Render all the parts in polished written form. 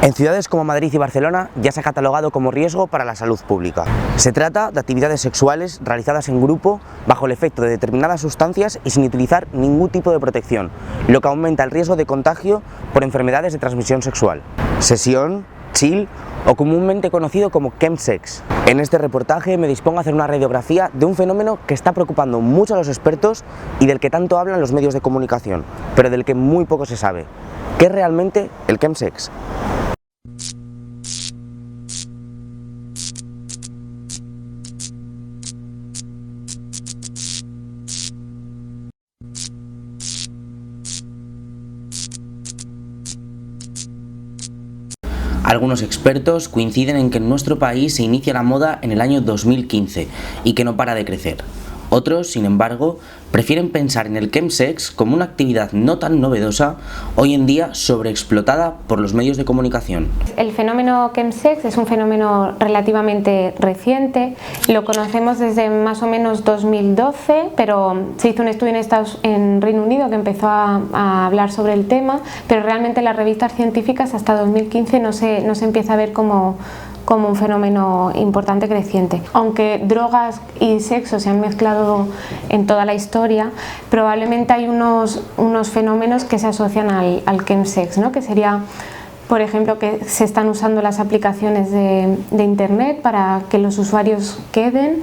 En ciudades como Madrid y Barcelona ya se ha catalogado como riesgo para la salud pública. Se trata de actividades sexuales realizadas en grupo bajo el efecto de determinadas sustancias y sin utilizar ningún tipo de protección, lo que aumenta el riesgo de contagio por enfermedades de transmisión sexual. Sesión, chill o comúnmente conocido como chemsex. En este reportaje me dispongo a hacer una radiografía de un fenómeno que está preocupando mucho a los expertos y del que tanto hablan los medios de comunicación, pero del que muy poco se sabe. ¿Qué es realmente el chemsex? Algunos expertos coinciden en que en nuestro país se inicia la moda en el año 2015 y que no para de crecer. Otros, sin embargo, prefieren pensar en el chemsex como una actividad no tan novedosa, hoy en día sobreexplotada por los medios de comunicación. El fenómeno chemsex es un fenómeno relativamente reciente, lo conocemos desde más o menos 2012, pero se hizo un estudio en Reino Unido que empezó a hablar sobre el tema, pero realmente en las revistas científicas hasta 2015 no se empieza a ver como un fenómeno importante creciente. Aunque drogas y sexo se han mezclado en toda la historia, probablemente hay unos fenómenos que se asocian al chemsex, ¿no? Que sería, por ejemplo, que se están usando las aplicaciones de internet para que los usuarios queden,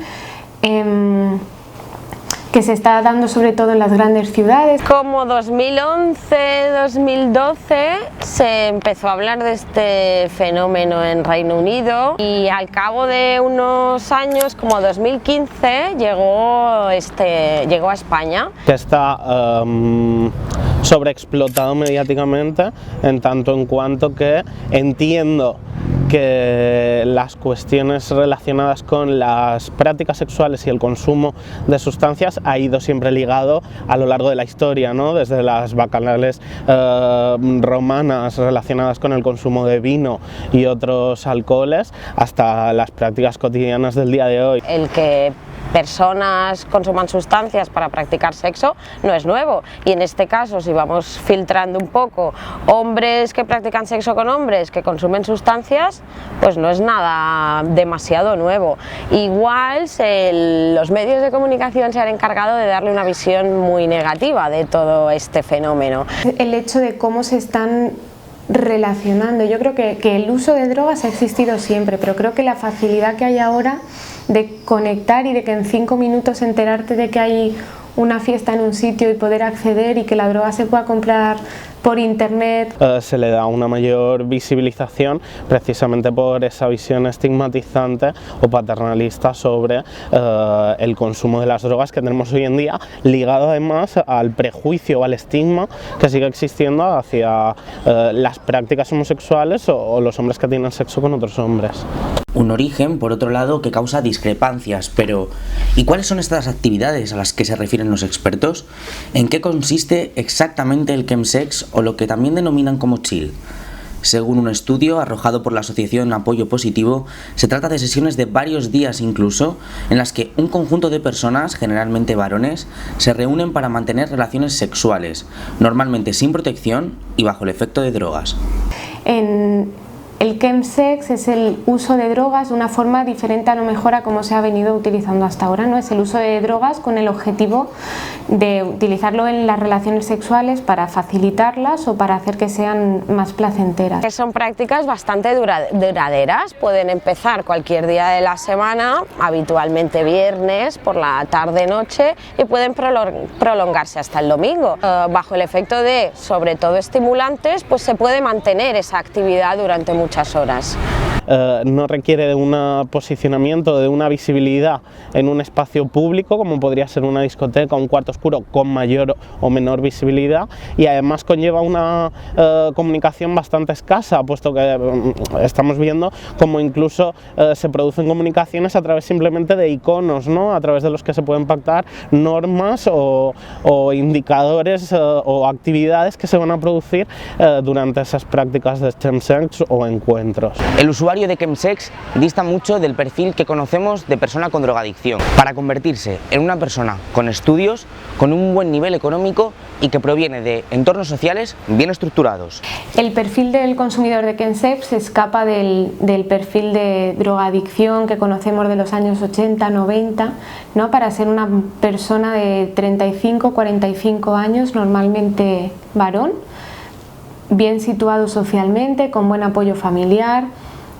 que se está dando sobre todo en las grandes ciudades. Como 2011-2012 se empezó a hablar de este fenómeno en Reino Unido y al cabo de unos años, como 2015, llegó a España. Está sobreexplotado mediáticamente en tanto en cuanto que entiendo que las cuestiones relacionadas con las prácticas sexuales y el consumo de sustancias ha ido siempre ligado a lo largo de la historia, ¿no? Desde las bacanales romanas relacionadas con el consumo de vino y otros alcoholes hasta las prácticas cotidianas del día de hoy. El que personas consuman sustancias para practicar sexo no es nuevo, y en este caso, si vamos filtrando un poco, hombres que practican sexo con hombres que consumen sustancias, pues no es nada demasiado nuevo. Igual los medios de comunicación se han encargado de darle una visión muy negativa de todo este fenómeno. El hecho de cómo se están relacionando, yo creo que el uso de drogas ha existido siempre, pero creo que la facilidad que hay ahora de conectar y de que en 5 minutos enterarte de que hay una fiesta en un sitio y poder acceder y que la droga se pueda comprar por internet. Se le da una mayor visibilización precisamente por esa visión estigmatizante o paternalista sobre el consumo de las drogas que tenemos hoy en día, ligado además al prejuicio o al estigma que sigue existiendo hacia las prácticas homosexuales o los hombres que tienen sexo con otros hombres. Un origen, por otro lado, que causa discrepancias, pero ¿y cuáles son estas actividades a las que se refieren los expertos? ¿En qué consiste exactamente el chemsex o lo que también denominan como chill? Según un estudio arrojado por la Asociación Apoyo Positivo, se trata de sesiones de varios días incluso, en las que un conjunto de personas, generalmente varones, se reúnen para mantener relaciones sexuales, normalmente sin protección y bajo el efecto de drogas. El chemsex es el uso de drogas de una forma diferente a lo mejor a como se ha venido utilizando hasta ahora, ¿no? Es el uso de drogas con el objetivo de utilizarlo en las relaciones sexuales para facilitarlas o para hacer que sean más placenteras. Son prácticas bastante duraderas, pueden empezar cualquier día de la semana, habitualmente viernes por la tarde-noche, y pueden prolongarse hasta el domingo. Bajo el efecto de, sobre todo, estimulantes, pues se puede mantener esa actividad durante muchas horas. No requiere de un posicionamiento, de una visibilidad en un espacio público como podría ser una discoteca o un cuarto oscuro con mayor o menor visibilidad, y además conlleva una comunicación bastante escasa, puesto que estamos viendo como incluso se producen comunicaciones a través simplemente de iconos, ¿no? A través de los que se pueden pactar normas o indicadores o actividades que se van a producir durante esas prácticas de chemsex o encuentros. El usuario usuario de chemsex dista mucho del perfil que conocemos de persona con drogadicción, para convertirse en una persona con estudios, con un buen nivel económico y que proviene de entornos sociales bien estructurados. El perfil del consumidor de chemsex se escapa del perfil de drogadicción que conocemos de los años 80-90, ¿no? Para ser una persona de 35-45 años, normalmente varón, bien situado socialmente, con buen apoyo familiar,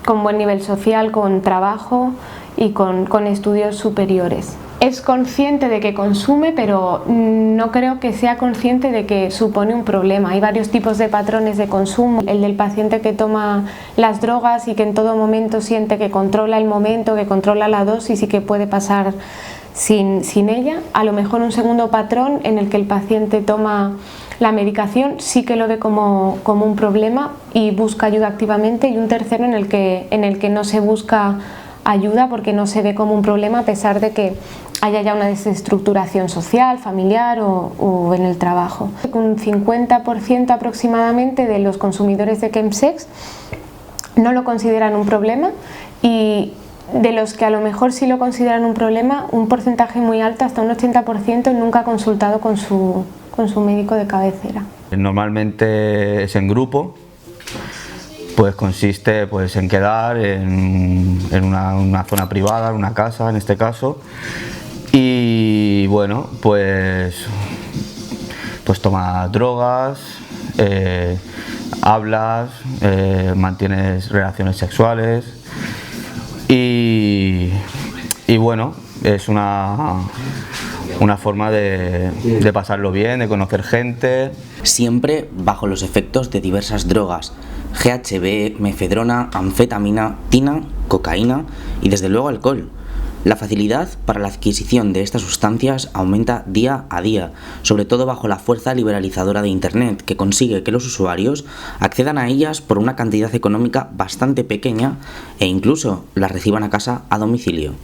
con buen nivel social, con trabajo y con estudios superiores. Es consciente de que consume, pero no creo que sea consciente de que supone un problema. Hay varios tipos de patrones de consumo. El del paciente que toma las drogas y que en todo momento siente que controla el momento, que controla la dosis y que puede pasar sin ella. A lo mejor un segundo patrón en el que el paciente toma la medicación sí que lo ve como un problema y busca ayuda activamente, y un tercero en el que no se busca ayuda porque no se ve como un problema a pesar de que haya ya una desestructuración social, familiar o en el trabajo. Un 50% aproximadamente de los consumidores de chemsex no lo consideran un problema, y de los que a lo mejor sí lo consideran un problema, un porcentaje muy alto, hasta un 80%, nunca ha consultado con su médico de cabecera. Normalmente es en grupo, pues consiste pues en quedar en una zona privada, en una casa en este caso, y bueno, pues tomas drogas, hablas, mantienes relaciones sexuales y bueno, es una forma de pasarlo bien, de conocer gente. Siempre bajo los efectos de diversas drogas: GHB, mefedrona, anfetamina, tina, cocaína y desde luego alcohol. La facilidad para la adquisición de estas sustancias aumenta día a día, sobre todo bajo la fuerza liberalizadora de Internet, que consigue que los usuarios accedan a ellas por una cantidad económica bastante pequeña e incluso las reciban a casa a domicilio.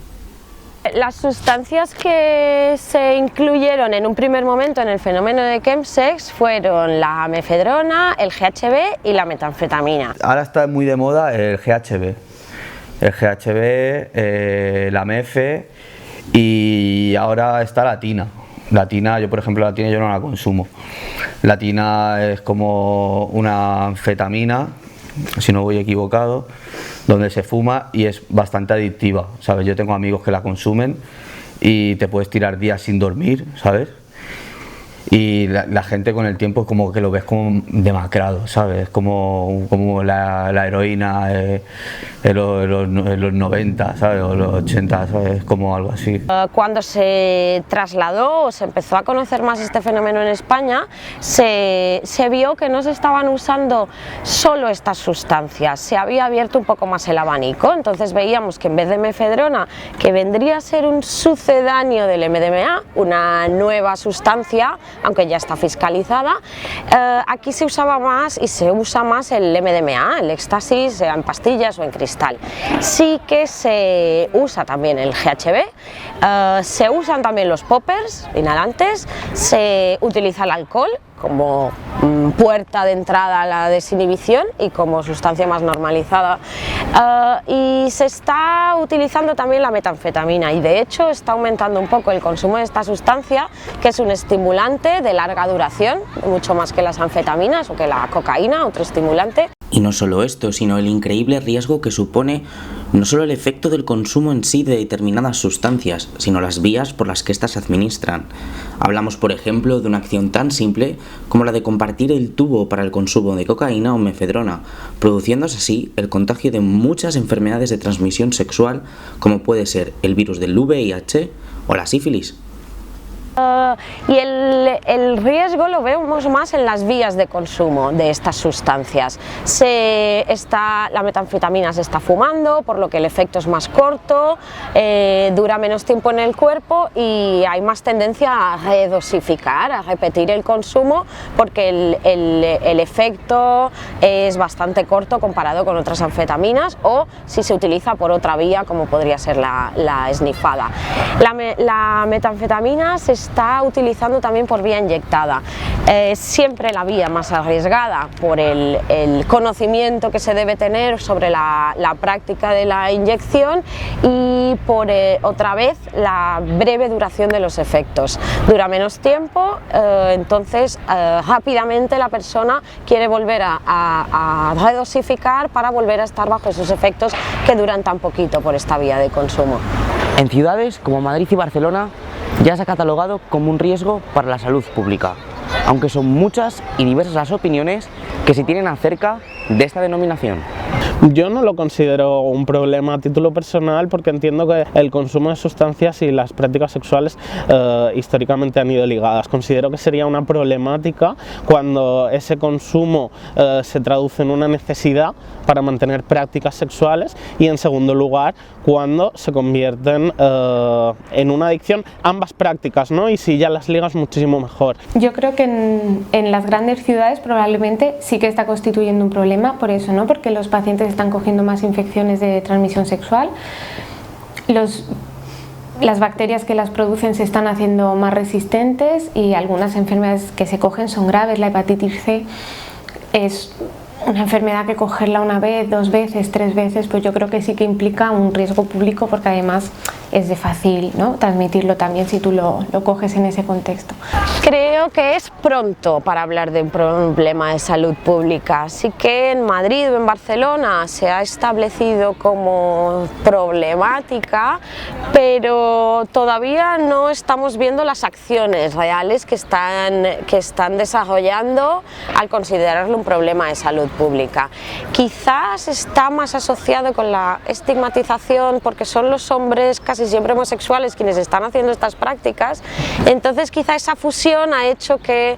Las sustancias que se incluyeron en un primer momento en el fenómeno de chemsex fueron la mefedrona, el GHB y la metanfetamina. Ahora está muy de moda el GHB, la mefe, y ahora está la tina. La tina, yo por ejemplo la tina yo no la consumo. La tina es como una anfetamina, si no voy equivocado, donde se fuma y es bastante adictiva, ¿sabes? Yo tengo amigos que la consumen y te puedes tirar días sin dormir, ¿sabes? Y la gente con el tiempo es como que lo ves como demacrado, ¿sabes? Como la heroína en los 90, ¿sabes? O los 80, ¿sabes? Como algo así. Cuando se trasladó o se empezó a conocer más este fenómeno en España, se vio que no se estaban usando solo estas sustancias, se había abierto un poco más el abanico. Entonces veíamos que en vez de mefedrona, que vendría a ser un sucedáneo del MDMA, una nueva sustancia, aunque ya está fiscalizada, aquí se usaba más y se usa más el MDMA, el éxtasis, sea en pastillas o en cristal. Sí que se usa también el GHB, se usan también los poppers inhalantes, se utiliza el alcohol como puerta de entrada a la desinhibición y como sustancia más normalizada, y se está utilizando también la metanfetamina, y de hecho está aumentando un poco el consumo de esta sustancia, que es un estimulante de larga duración, mucho más que las anfetaminas o que la cocaína, otro estimulante. Y no solo esto, sino el increíble riesgo que supone no solo el efecto del consumo en sí de determinadas sustancias, sino las vías por las que éstas se administran. Hablamos, por ejemplo, de una acción tan simple como la de compartir el tubo para el consumo de cocaína o mefedrona, produciéndose así el contagio de muchas enfermedades de transmisión sexual, como puede ser el virus del VIH o la sífilis. Y el riesgo lo vemos más en las vías de consumo de estas sustancias. La metanfetamina se está fumando, por lo que el efecto es más corto, dura menos tiempo en el cuerpo y hay más tendencia a redosificar, a repetir el consumo, porque el efecto es bastante corto comparado con otras anfetaminas, o si se utiliza por otra vía como podría ser la esnifada. La metanfetamina se está utilizando también por vía inyectada. Siempre la vía más arriesgada por el conocimiento que se debe tener sobre la práctica de la inyección y por otra vez la breve duración de los efectos. Dura menos tiempo, entonces rápidamente la persona quiere volver a redosificar para volver a estar bajo esos efectos que duran tan poquito por esta vía de consumo. En ciudades como Madrid y Barcelona ya se ha catalogado como un riesgo para la salud pública, aunque son muchas y diversas las opiniones que se tienen acerca de esta denominación. Yo no lo considero un problema a título personal porque entiendo que el consumo de sustancias y las prácticas sexuales históricamente han ido ligadas. Considero que sería una problemática cuando ese consumo se traduce en una necesidad para mantener prácticas sexuales y en segundo lugar cuando se convierten en una adicción ambas prácticas, ¿no? Y si ya las ligas muchísimo mejor. Yo creo que en las grandes ciudades probablemente sí que está constituyendo un problema por eso, ¿no? Porque los pacientes están cogiendo más infecciones de transmisión sexual, las bacterias que las producen se están haciendo más resistentes y algunas enfermedades que se cogen son graves. La hepatitis C es una enfermedad que cogerla una vez, 2 veces, 3 veces, pues yo creo que sí que implica un riesgo público porque además es de fácil, ¿no?, transmitirlo también si tú lo coges en ese contexto. Creo que es pronto para hablar de un problema de salud pública. Sí que en Madrid o en Barcelona se ha establecido como problemática, pero todavía no estamos viendo las acciones reales que están desarrollando al considerarlo un problema de salud pública. Quizás está más asociado con la estigmatización porque son los hombres casi siempre homosexuales quienes están haciendo estas prácticas, entonces quizá esa fusión ha hecho que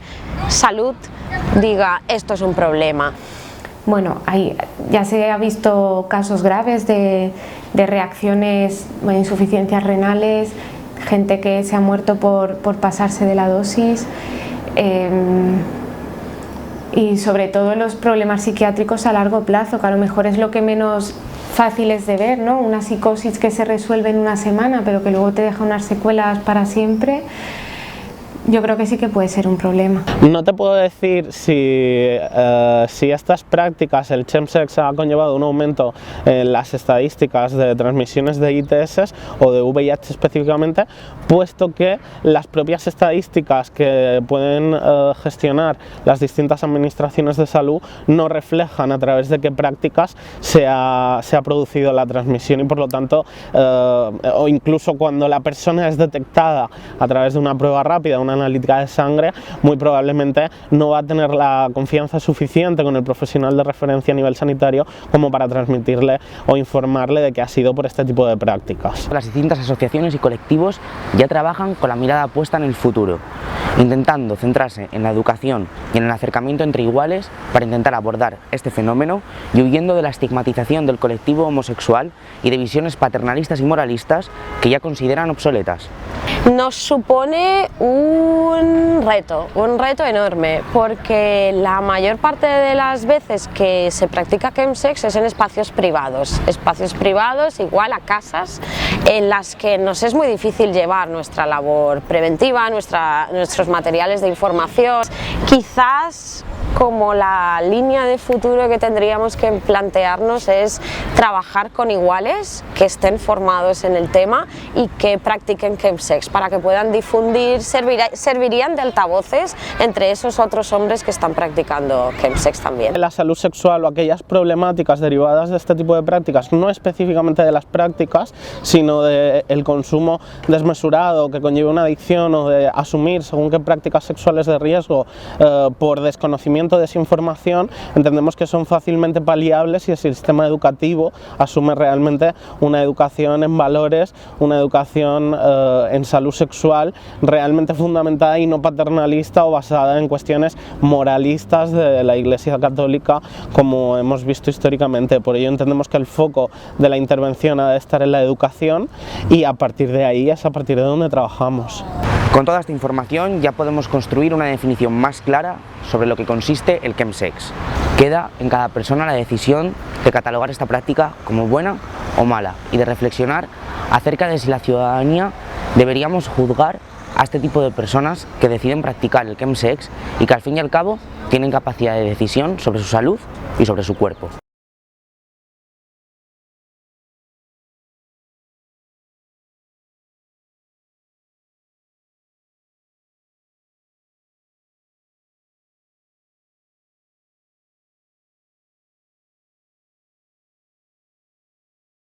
salud diga esto es un problema. Bueno, ya se ha visto casos graves de reacciones, insuficiencias renales, gente que se ha muerto por pasarse de la dosis. Y sobre todo los problemas psiquiátricos a largo plazo, que a lo mejor es lo que menos fácil es de ver, ¿no? Una psicosis que se resuelve en una semana pero que luego te deja unas secuelas para siempre. Yo creo que sí que puede ser un problema. No te puedo decir si estas prácticas, el chemsex ha conllevado un aumento en las estadísticas de transmisiones de ITS o de VIH específicamente, puesto que las propias estadísticas que pueden gestionar las distintas administraciones de salud no reflejan a través de qué prácticas se ha producido la transmisión y por lo tanto, o incluso cuando la persona es detectada a través de una prueba rápida, una analítica de sangre, muy probablemente no va a tener la confianza suficiente con el profesional de referencia a nivel sanitario como para transmitirle o informarle de que ha sido por este tipo de prácticas. Las distintas asociaciones y colectivos ya trabajan con la mirada puesta en el futuro, intentando centrarse en la educación y en el acercamiento entre iguales para intentar abordar este fenómeno y huyendo de la estigmatización del colectivo homosexual y de visiones paternalistas y moralistas que ya consideran obsoletas. Nos supone un reto enorme, porque la mayor parte de las veces que se practica chemsex es en espacios privados igual a casas en las que nos es muy difícil llevar nuestra labor preventiva, nuestros materiales de información. Quizás como la línea de futuro que tendríamos que plantearnos es trabajar con iguales que estén formados en el tema y que practiquen chemsex para que puedan difundir, servirían de altavoces entre esos otros hombres que están practicando chemsex también. La salud sexual o aquellas problemáticas derivadas de este tipo de prácticas, no específicamente de las prácticas, sino del consumo desmesurado que conlleva una adicción o de asumir según qué prácticas sexuales de riesgo por desconocimiento o desinformación, entendemos que son fácilmente paliables si el sistema educativo asume realmente una educación en valores, una educación en salud sexual realmente fundamentada y no paternalista o basada en cuestiones moralistas de la Iglesia Católica como hemos visto históricamente. Por ello entendemos que el foco de la intervención ha de estar en la educación y a partir de ahí es a partir de donde trabajamos. Con toda esta información ya podemos construir una definición más clara sobre lo que consiste el chemsex. Queda en cada persona la decisión de catalogar esta práctica como buena o mala y de reflexionar acerca de si la ciudadanía deberíamos juzgar a este tipo de personas que deciden practicar el chemsex y que al fin y al cabo tienen capacidad de decisión sobre su salud y sobre su cuerpo.